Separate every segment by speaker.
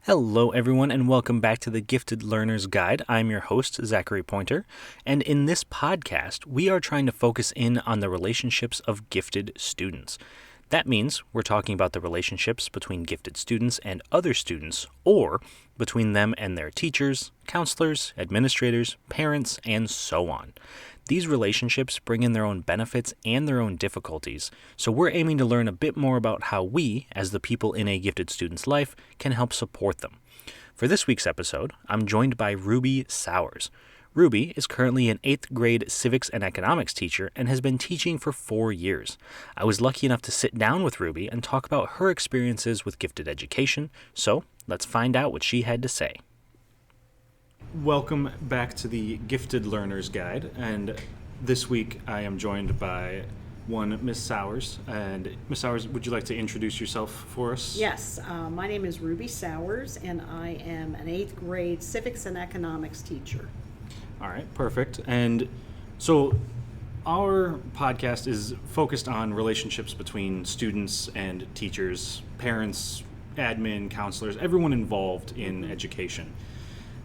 Speaker 1: Hello, everyone, and welcome back to the Gifted Learner's Guide. I'm your host, Zachary Pointer, and in this podcast, we are trying to focus in on the relationships of gifted students. That means we're talking about the relationships between gifted students and other students, or between them and their teachers, counselors, administrators, parents, and so on. These relationships bring in their own benefits and their own difficulties, so we're aiming to learn a bit more about how we, as the people in a gifted student's life, can help support them. For this week's episode, I'm joined by Ruby Sowers. Ruby is currently an 8th grade civics and economics teacher and has been teaching for 4 years. I was lucky enough to sit down with Ruby and talk about her experiences with gifted education, so let's find out what she had to say. Welcome back to the Gifted Learner's Guide, and this week I am joined by Miss Sowers. And Miss Sowers, would you like to introduce yourself for us?
Speaker 2: Yes, my name is Ruby Sowers, and I am an 8th grade civics and economics teacher.
Speaker 1: All right, perfect. And so our podcast is focused on relationships between students and teachers, parents, admin, counselors, everyone involved in education.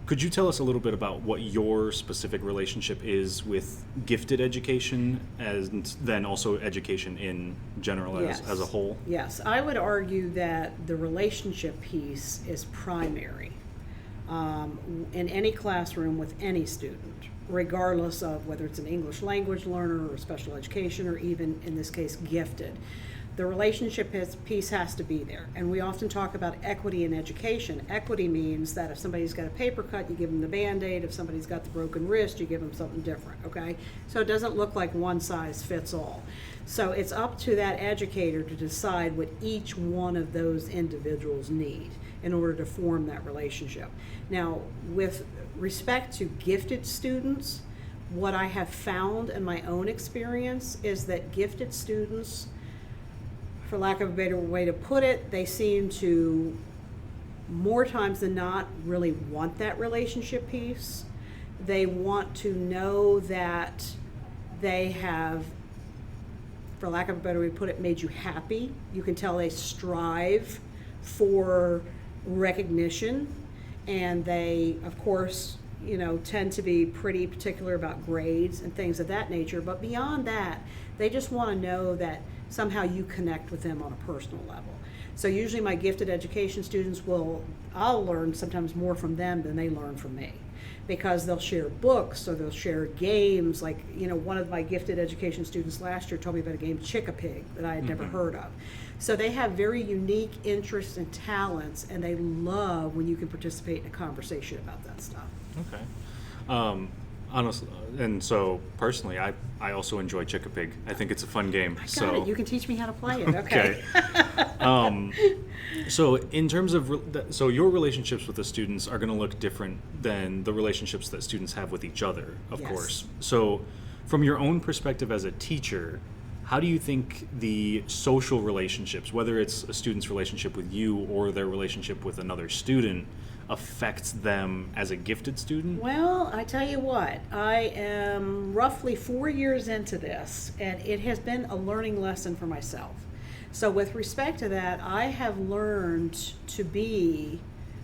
Speaker 1: Could you tell us a little bit about what your specific relationship is with gifted education and then also education in general as a whole?
Speaker 2: Yes, I would argue that the relationship piece is primary in any classroom with any student, regardless of whether it's an English language learner or special education or even, in this case, gifted. The relationship piece has to be there. And we often talk about equity in education. Equity means that if somebody's got a paper cut, you give them the Band-Aid. If somebody's got the broken wrist, you give them something different, okay? So it doesn't look like one size fits all. So it's up to that educator to decide what each one of those individuals need in order to form that relationship. Now, with respect to gifted students, what I have found in my own experience is that gifted students, for lack of a better way to put it, they seem to, more times than not, really want that relationship piece. They want to know that they have, for lack of a better way to put it, made you happy. You can tell they strive for recognition, and they, of course, tend to be pretty particular about grades and things of that nature. But beyond that, they just want to know that somehow you connect with them on a personal level. So usually my gifted education students I'll learn sometimes more from them than they learn from me, because they'll share books or they'll share games. Like, one of my gifted education students last year told me about a game, Chick-a-Pig, that I had never heard of. So they have very unique interests and talents, and they love when you can participate in a conversation about that stuff.
Speaker 1: Okay. Honestly, and so personally, I also enjoy Chick-a-Pig. I think it's a fun game.
Speaker 2: I got it. You can teach me how to play it. Okay.
Speaker 1: So in terms of, so your relationships with the students are going to look different than the relationships that students have with each other, of course. So from your own perspective as a teacher, how do you think the social relationships, whether it's a student's relationship with you or their relationship with another student, affects them as a gifted student?
Speaker 2: Well, I tell you what, I am roughly 4 years into this, and it has been a learning lesson for myself. So with respect to that, I have learned to be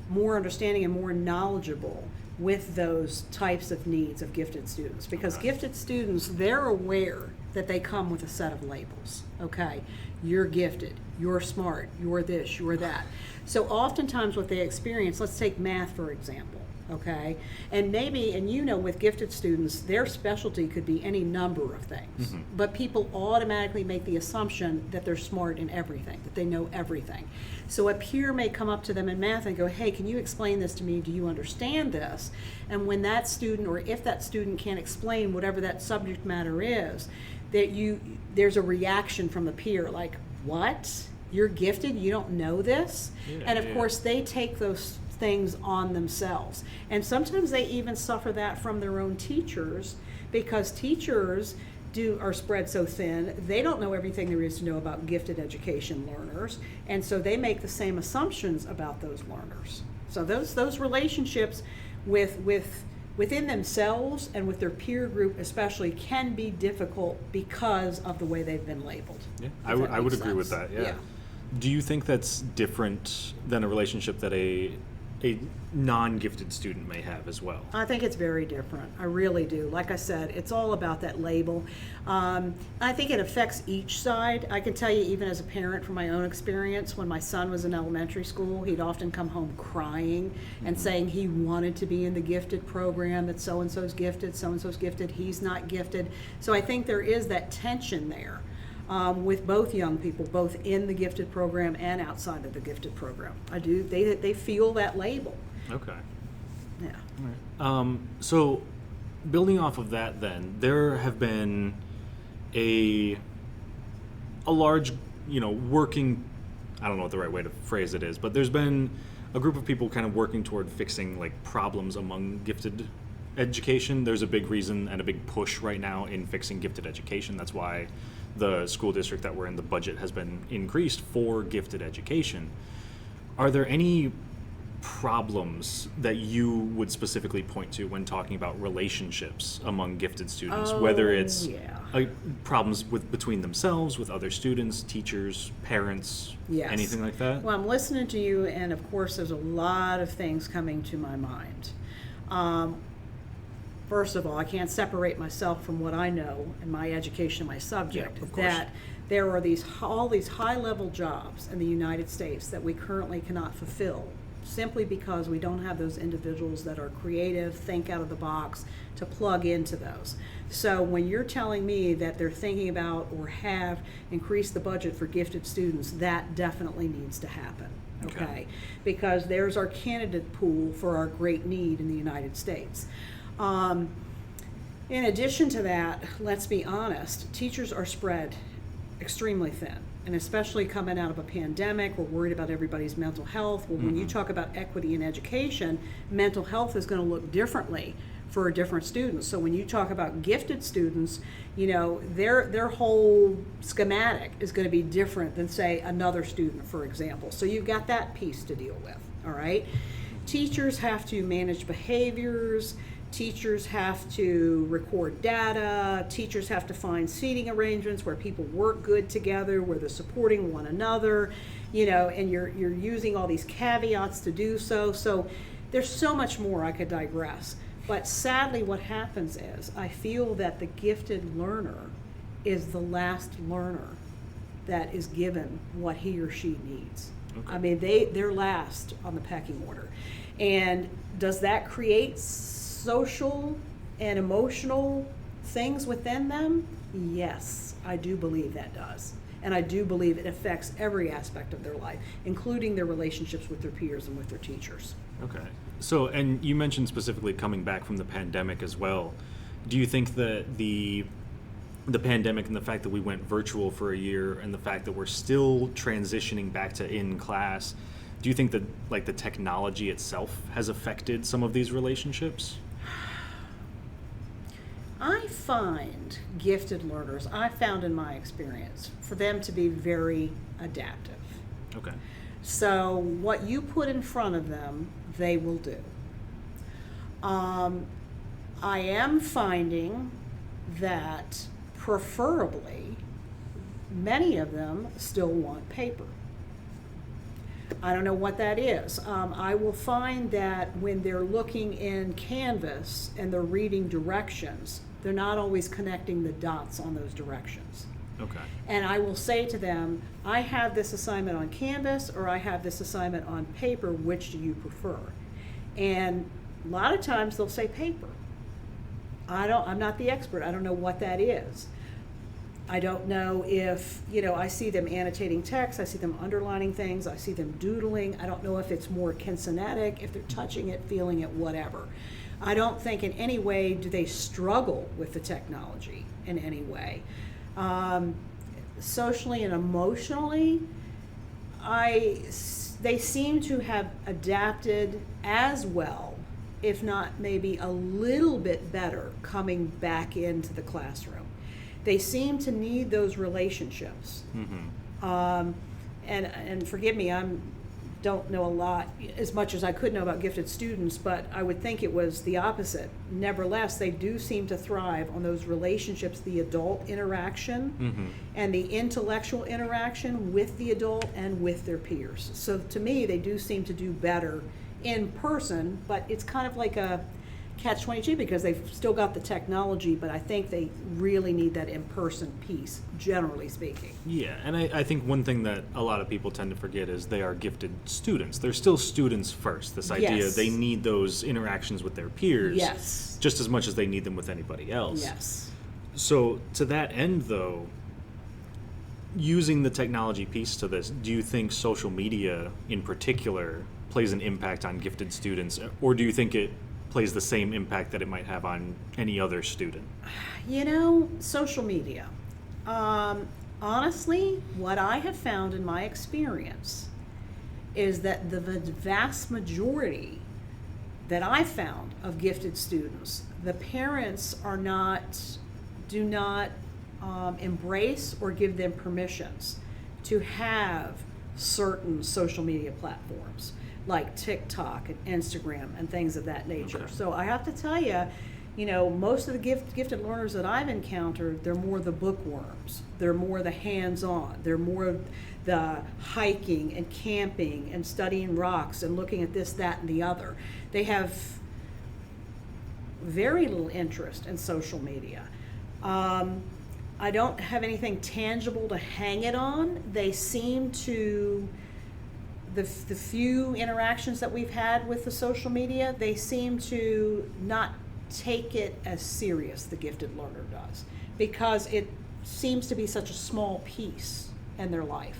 Speaker 2: more understanding and more knowledgeable with those types of needs of gifted students, because gifted students, they're aware that they come with a set of labels. Okay, you're gifted, you're smart, you're this, you're that. So oftentimes what they experience, let's take math for example, okay? And with gifted students, their specialty could be any number of things. Mm-hmm. But people automatically make the assumption that they're smart in everything, that they know everything. So a peer may come up to them in math and go, hey, can you explain this to me? Do you understand this? And when that student, or if that student can't explain whatever that subject matter is, there's a reaction from the peer, like, what? You're gifted? You don't know this? Yeah, and of course, they take those things on themselves. And sometimes they even suffer that from their own teachers, because teachers are spread so thin, they don't know everything there is to know about gifted education learners, and so they make the same assumptions about those learners. So those relationships within themselves and with their peer group especially can be difficult because of the way they've been labeled.
Speaker 1: Yeah, I would agree with that. Yeah. Do you think that's different than a relationship that a a non-gifted student may have as well?
Speaker 2: I think it's very different. I really do. Like I said, it's all about that label. I think it affects each side. I can tell you, even as a parent, from my own experience, when my son was in elementary school, he'd often come home crying and saying he wanted to be in the gifted program, that so-and-so's gifted, he's not gifted. So I think there is that tension there. With both young people, both in the gifted program and outside of the gifted program. I do. They feel that label.
Speaker 1: Okay.
Speaker 2: Yeah.
Speaker 1: All right. So building off of that, then there have been a large, working. I don't know what the right way to phrase it is, but there's been a group of people kind of working toward fixing like problems among gifted education. There's a big reason and a big push right now in fixing gifted education. That's why the school district that we're in, the budget has been increased for gifted education. Are there any problems that you would specifically point to when talking about relationships among gifted students, whether it's problems between themselves, with other students, teachers, parents, anything like that?
Speaker 2: Well, I'm listening to you, and of course there's a lot of things coming to my mind. First of all, I can't separate myself from what I know in my education, my subject, that there are all these high-level jobs in the United States that we currently cannot fulfill simply because we don't have those individuals that are creative, think out of the box, to plug into those. So when you're telling me that they're thinking about or have increased the budget for gifted students, that definitely needs to happen. Okay? Because there's our candidate pool for our great need in the United States. In addition to that, let's be honest, teachers are spread extremely thin, and especially coming out of a pandemic, we're worried about everybody's mental health. Well, when you talk about equity in education, mental health is going to look differently for different students. So when you talk about gifted students, their whole schematic is going to be different than, say, another student, for example. So you've got that piece to deal with, all right? Teachers have to manage behaviors. Teachers have to record data. Teachers have to find seating arrangements where people work good together, where they're supporting one another, and you're using all these caveats to do so. So there's so much more. I could digress. But sadly, what happens is I feel that the gifted learner is the last learner that is given what he or she needs. Okay. I mean, they're last on the pecking order. And does that create social and emotional things within them? Yes, I do believe that does. And I do believe it affects every aspect of their life, including their relationships with their peers and with their teachers.
Speaker 1: Okay. So, and you mentioned specifically coming back from the pandemic as well. Do you think that the pandemic and the fact that we went virtual for a year and the fact that we're still transitioning back to in class, do you think that like the technology itself has affected some of these relationships?
Speaker 2: I find gifted learners, I found in my experience, for them to be very adaptive.
Speaker 1: Okay.
Speaker 2: So what you put in front of them, they will do. I am finding that preferably many of them still want paper. I don't know what that is. I will find that when they're looking in Canvas and they're reading directions, they're not always connecting the dots on those directions.
Speaker 1: Okay.
Speaker 2: And I will say to them, I have this assignment on Canvas or I have this assignment on paper, which do you prefer? And a lot of times they'll say paper. I'm not the expert. I don't know what that is. I don't know if, I see them annotating text, I see them underlining things, I see them doodling. I don't know if it's more kinetic, if they're touching it, feeling it, whatever. I don't think in any way do they struggle with the technology in any way. Socially and emotionally, they seem to have adapted as well, if not maybe a little bit better, coming back into the classroom. They seem to need those relationships. Mm-hmm. And forgive me, I don't know a lot, as much as I could know about gifted students, but I would think it was the opposite. Nevertheless, they do seem to thrive on those relationships, the adult interaction and the intellectual interaction with the adult and with their peers. So to me, they do seem to do better in person, but it's kind of like a catch-22 because they've still got the technology, but I think they really need that in-person piece, generally speaking.
Speaker 1: Yeah, and I think one thing that a lot of people tend to forget is they are gifted students. They're still students first. This idea
Speaker 2: Yes.
Speaker 1: they need those interactions with their peers
Speaker 2: Yes.
Speaker 1: just as much as they need them with anybody else.
Speaker 2: Yes.
Speaker 1: So to that end, though, using the technology piece to this, do you think social media in particular plays an impact on gifted students, or do you think it plays the same impact that it might have on any other student?
Speaker 2: You know, social media. Honestly, what I have found in my experience is that the vast majority that I found of gifted students, the parents do not embrace or give them permissions to have certain social media platforms like TikTok and Instagram and things of that nature.
Speaker 1: Okay.
Speaker 2: So I have to tell you, most of the gifted learners that I've encountered, they're more the bookworms. They're more the hands-on. They're more the hiking and camping and studying rocks and looking at this, that, and the other. They have very little interest in social media. I don't have anything tangible to hang it on. They seem to, the few interactions that we've had with the social media, they seem to not take it as serious, the gifted learner does, because it seems to be such a small piece in their life.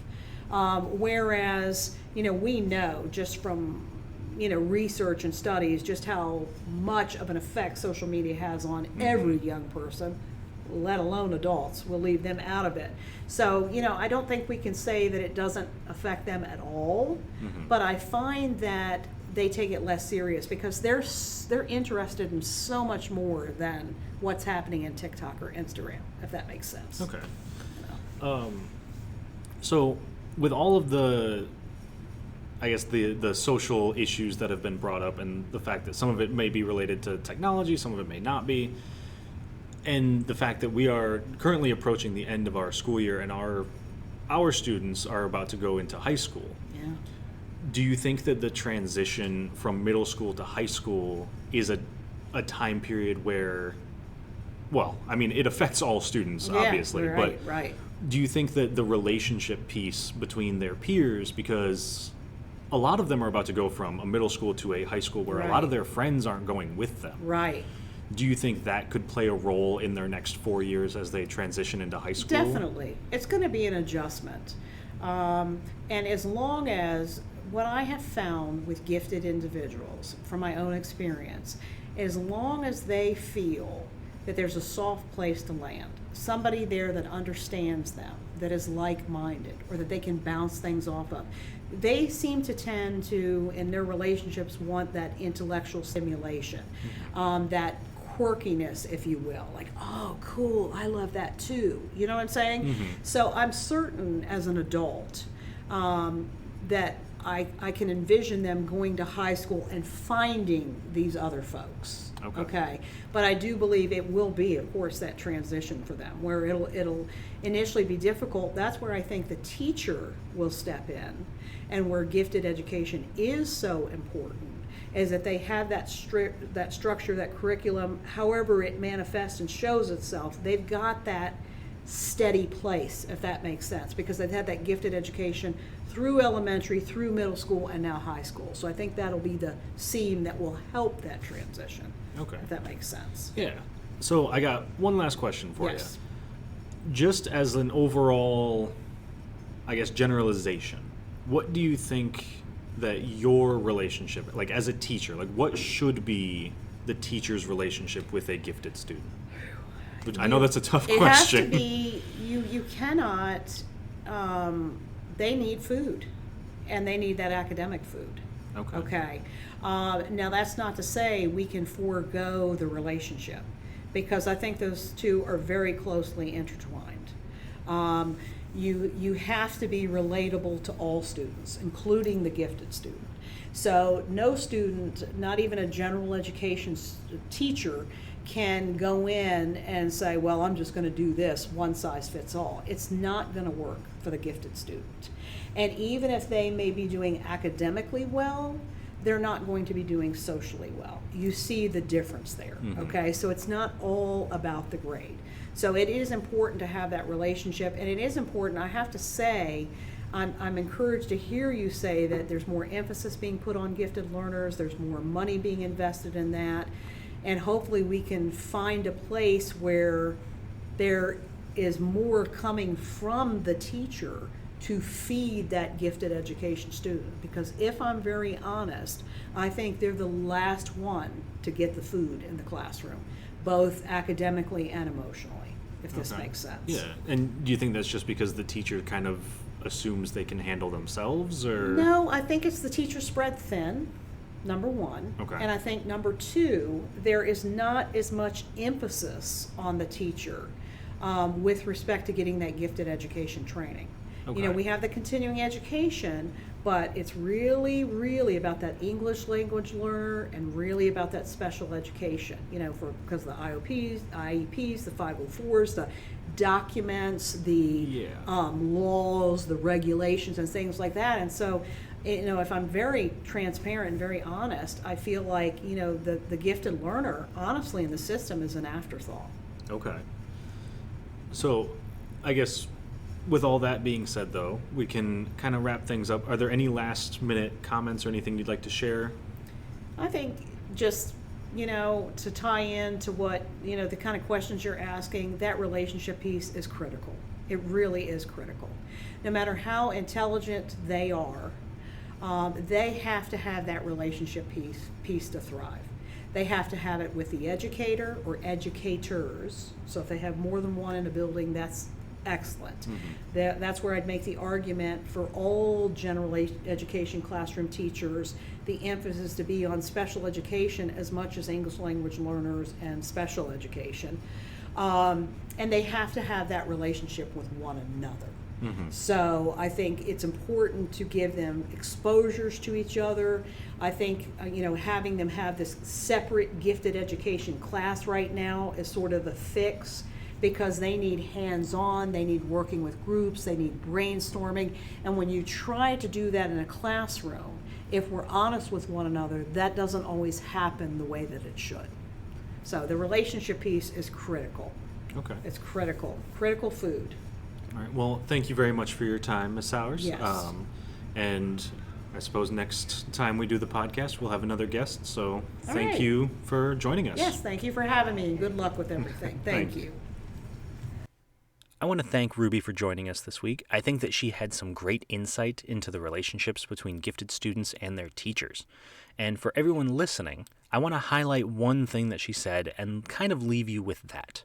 Speaker 2: Whereas, we know just from, research and studies just how much of an effect social media has on every young person, let alone adults. We'll leave them out of it. So, I don't think we can say that it doesn't affect them at all, but I find that they take it less serious because they're interested in so much more than what's happening in TikTok or Instagram, if that makes sense.
Speaker 1: Okay. So with all of the social issues that have been brought up and the fact that some of it may be related to technology, some of it may not be, and the fact that we are currently approaching the end of our school year and our students are about to go into high school.
Speaker 2: Yeah.
Speaker 1: Do you think that the transition from middle school to high school is a time period where, it affects all students, obviously,
Speaker 2: right,
Speaker 1: but
Speaker 2: right.
Speaker 1: do you think that the relationship piece between their peers, because a lot of them are about to go from a middle school to a high school where a lot of their friends aren't going with them.
Speaker 2: Right.
Speaker 1: Do you think that could play a role in their next 4 years as they transition into high school?
Speaker 2: Definitely. It's going to be an adjustment. And as long as what I have found with gifted individuals from my own experience, as long as they feel that there's a soft place to land, somebody there that understands them, that is like-minded, or that they can bounce things off of, they seem to tend to, in their relationships, want that intellectual stimulation, that quirkiness, if you will, like, oh, cool, I love that too. You know what I'm saying? So I'm certain as an adult that I can envision them going to high school and finding these other folks. Okay. But I do believe it will be, of course, that transition for them where it'll initially be difficult. That's where I think the teacher will step in, and where gifted education is so important is that they have that structure, that curriculum, however it manifests and shows itself. They've got that steady place, if that makes sense, because they've had that gifted education through elementary, through middle school, and now high school. So I think that'll be the seam that will help that transition.
Speaker 1: Okay.
Speaker 2: If that makes sense.
Speaker 1: Yeah. So I got one last question for you.
Speaker 2: Yes.
Speaker 1: Just as an overall, generalization, what do you think that your relationship, like as a teacher, like what should be the teacher's relationship with a gifted student? Which I know that's a tough question.
Speaker 2: It has to be, you cannot, they need food, and they need that academic food. Okay. Now that's not to say we can forego the relationship, because I think those two are very closely intertwined. You have to be relatable to all students, including the gifted student. So no student, not even a general education teacher, can go in and say, well, I'm just going to do this, one size fits all. It's not going to work for the gifted student. And even if they may be doing academically well, they're not going to be doing socially well. You see the difference there, okay? So it's not all about the grade. So it is important to have that relationship, and it is important, I have to say, I'm encouraged to hear you say that there's more emphasis being put on gifted learners, there's more money being invested in that, and hopefully we can find a place where there is more coming from the teacher to feed that gifted education student. Because if I'm very honest, I think they're the last one to get the food in the classroom, both academically and emotionally, if this makes sense.
Speaker 1: Yeah, and do you think that's just because the teacher kind of assumes they can handle themselves, or?
Speaker 2: No, I think it's the teacher spread thin, number one.
Speaker 1: Okay.
Speaker 2: And I think number two, there is not as much emphasis on the teacher with respect to getting that gifted education training.
Speaker 1: Okay.
Speaker 2: You know, we have the continuing education, but it's really, really about that English language learner and really about that special education, you know, because the IEPs, the 504s, the documents, the laws, the regulations, and things like that. And so, you know, if I'm very transparent and very honest, I feel like, you know, the gifted learner, honestly, in the system is an afterthought.
Speaker 1: Okay. So, I guess with all that being said, though, we can kind of wrap things up. Are there any last-minute comments or anything you'd like to share?
Speaker 2: I think just, you know, to tie in to what, you know, the kind of questions you're asking, that relationship piece is critical. It really is critical. No matter how intelligent they are, they have to have that relationship piece to thrive. They have to have it with the educator or educators. So if they have more than one in a building, that's excellent. That's where I'd make the argument for all general education classroom teachers, the emphasis to be on special education as much as English language learners and special education. And they have to have that relationship with one another. So I think it's important to give them exposures to each other. I think, you know, having them have this separate gifted education class right now is sort of the fix, because they need hands-on, they need working with groups, they need brainstorming. And when you try to do that in a classroom, if we're honest with one another, that doesn't always happen the way that it should. So the relationship piece is critical.
Speaker 1: Okay.
Speaker 2: It's critical. Critical food.
Speaker 1: All right. Well, thank you very much for your time, Ms. Sowers.
Speaker 2: Yes.
Speaker 1: And I suppose next time we do the podcast, we'll have another guest. So thank
Speaker 2: right.
Speaker 1: you for joining us.
Speaker 2: Yes, thank you for having me. Good luck with everything. Thank you.
Speaker 1: I want to thank Ruby for joining us this week. I think that she had some great insight into the relationships between gifted students and their teachers. And for everyone listening, I want to highlight one thing that she said and kind of leave you with that.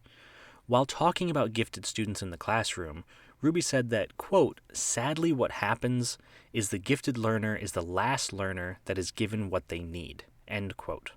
Speaker 1: While talking about gifted students in the classroom, Ruby said that, quote, "Sadly what happens is the gifted learner is the last learner that is given what they need," end quote.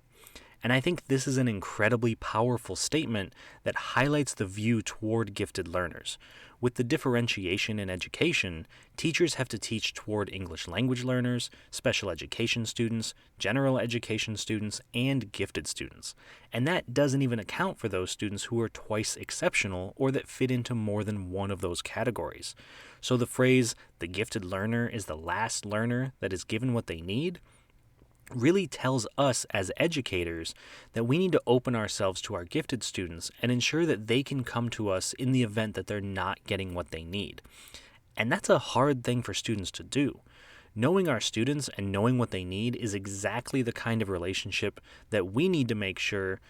Speaker 1: And I think this is an incredibly powerful statement that highlights the view toward gifted learners. With the differentiation in education, teachers have to teach toward English language learners, special education students, general education students, and gifted students. And that doesn't even account for those students who are twice exceptional or that fit into more than one of those categories. So the phrase, "the gifted learner is the last learner that is given what they need," really tells us as educators that we need to open ourselves to our gifted students and ensure that they can come to us in the event that they're not getting what they need. And that's a hard thing for students to do. Knowing our students and knowing what they need is exactly the kind of relationship that we need to make sure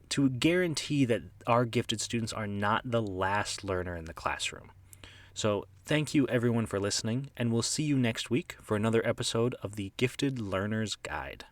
Speaker 1: to guarantee that our gifted students are not the last learner in the classroom. So thank you everyone for listening, and we'll see you next week for another episode of the Gifted Learner's Guide.